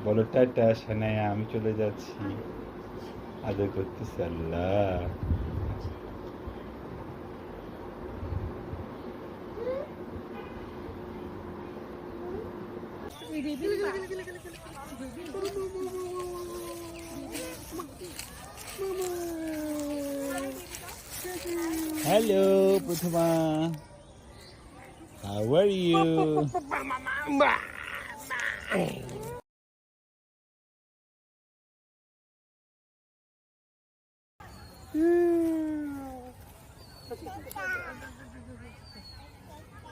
বলো টাটা সানায়া, আমি চলে যাচ্ছি। আদর করতেছি। Allah hello Prathama, how are you?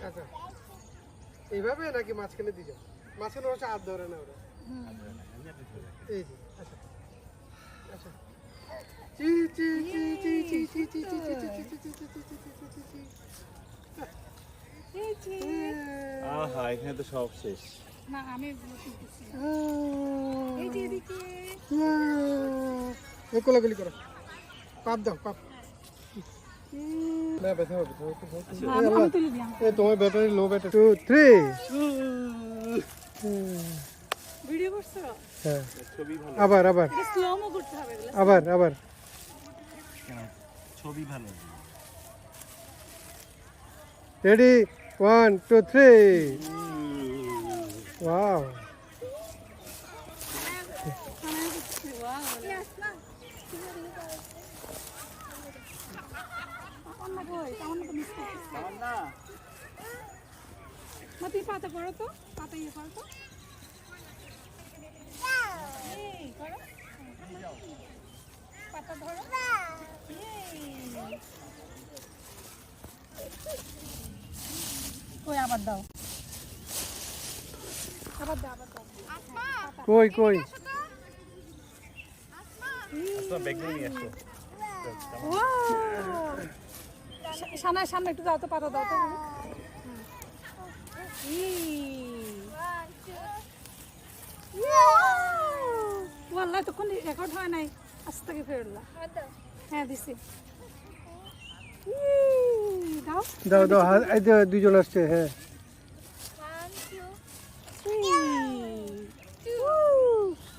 আচ্ছা, এইভাবে নাকি মাঝখানে দিয়ে যাও? মাঝখানে হচ্ছে হাত ধরে না ওরা। এই যে আচ্ছা আচ্ছা চি চি চি চি চি চি চি চি চি চি চি চি চি চি চি। আহা, এখানে তো সব শেষ। না আমি এই যে এদিকে কোলাগুলি করো, পাপ দাও পাপ। না ব্যথা হবে তো। আমি তুলে দিলাম। এই তোমার ব্যাটারি লো, ব্যাটারি 2 3। ভিডিও করছো? হ্যাঁ, ছবি ভালো, আবার আবার এটা স্লোমো করতে হবে এগুলো। আবার আবার কেন? ছবি ভালো। রেডি 1 2 3। ওয়াও, তুমি পাতা করো তো, পাতা ইয়ে করো তো। এই, করো। পাতা ধরো। কই আবার দাও, আবার দাও, আবার দাও। কই কই সামনে সামনে একটু দাও তো, পাতা দাও তো। ওয়াল্লাহ তখন রেকর্ড হয় নাই, আস্তে থেকে ফেরলা। হ্যাঁ দিছি। দাও দাও দাও, এই যে দুইজন আসছে। হ্যাঁ,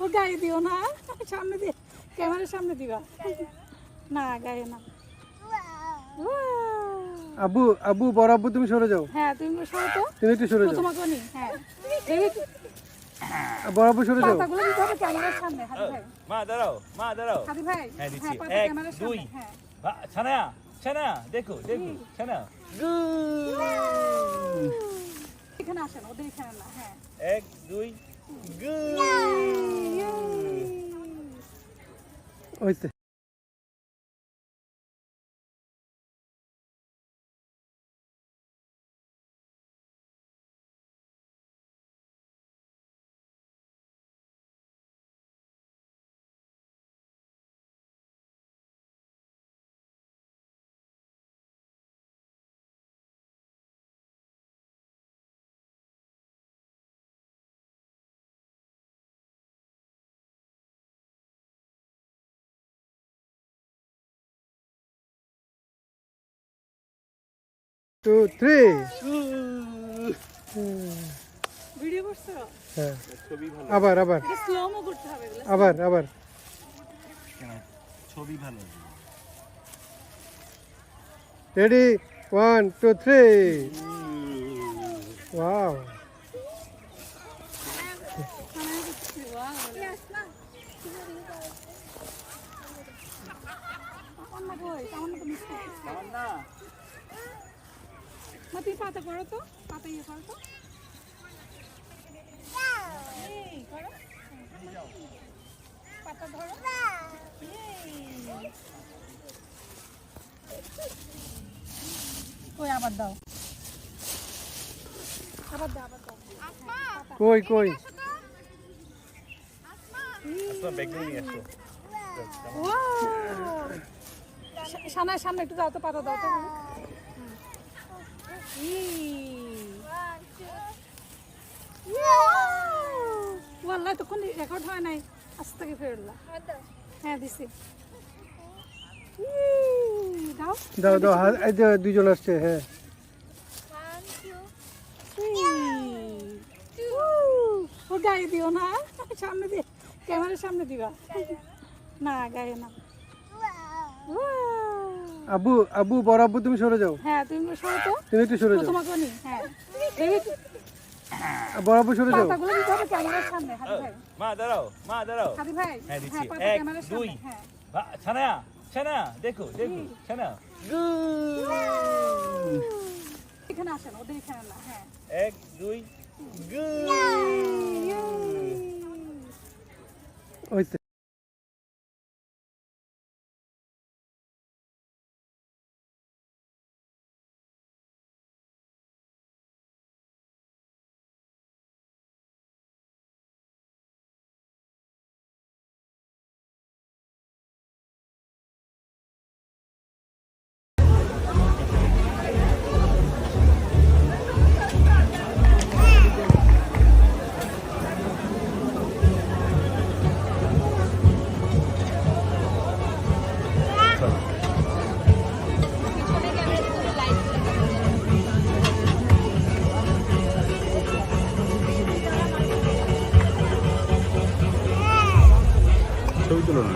ও গায়ে দিও না, সামনে দিয়ে, ক্যামেরার সামনে দিবা না, গায়ে না। আব্বু আব্বু বড় আব্বু তুমি সরে যাও, হ্যাঁ তুমি সরো তো, তুমি একটু সরে যাও। তোমাকে নি। হ্যাঁ বড় আব্বু সরে যাও। পাতাগুলো দিতে হবে ক্যামেরার সামনে। হাদি ভাই, মা দাঁড়াও, মা দাঁড়াও। হাদি ভাই, হ্যাঁ দিচ্ছি। হ্যাঁ পাতা 1 ক্যামেরার 2। সামনে। হ্যাঁ ছানায়া ছানায়া, দেখো দেখো ছানা। এখানে আসেন, ওদের এখানে না। হ্যাঁ 1 2 গুড। হইছে। Two three. ভিডিও করছো? হ্যাঁ, ছবি ভালো, আবার আবার এটা স্লোমো করতে হবে এগুলো। আবার আবার কেন? ছবি ভালো। রেডি 1 2 3। ওয়াও, তুমি পাতা করো তো, পাতা ইয়ে করো তো। এই, করো। পাতা ধরো। কই আবার দাও, আবার দাও, আবার দাও। কই কই সামনে সামনে একটু দাও তো, পাতা দাও তো। ওয়াল্লাহ তখন রেকর্ড হয় নাই, আস্তে থেকে ফেরলা। হ্যাঁ দিছি। দাও দাও দাও, এই যে দুইজন আসছে। হ্যাঁ, ও গায়ে দিও না, সামনে দিয়ে ক্যামেরার সামনে দিবা না গায়ে না আব্বু আব্বু বড় আব্বু তুমি সরে যাও, হ্যাঁ তুমি সরো তো তুমি একটু সরে যাও, তোমাকে নি হ্যাঁ এই বড় আব্বু সরে যাও। পাতাগুলো দিতে হবে ক্যামেরার সামনে হাদি ভাই মা দাঁড়াও, মা দাঁড়াও। হাদি ভাই হ্যাঁ, দিচ্ছি। হ্যাঁ পাতা এক, ক্যামেরার দুই। সামনে হ্যাঁ ছানা ছানা দেখো দেখো ছানা। এখানে আসেন ওদের এখানে না হ্যাঁ 1 2 গু। ওই তো। ছবি তুলো না।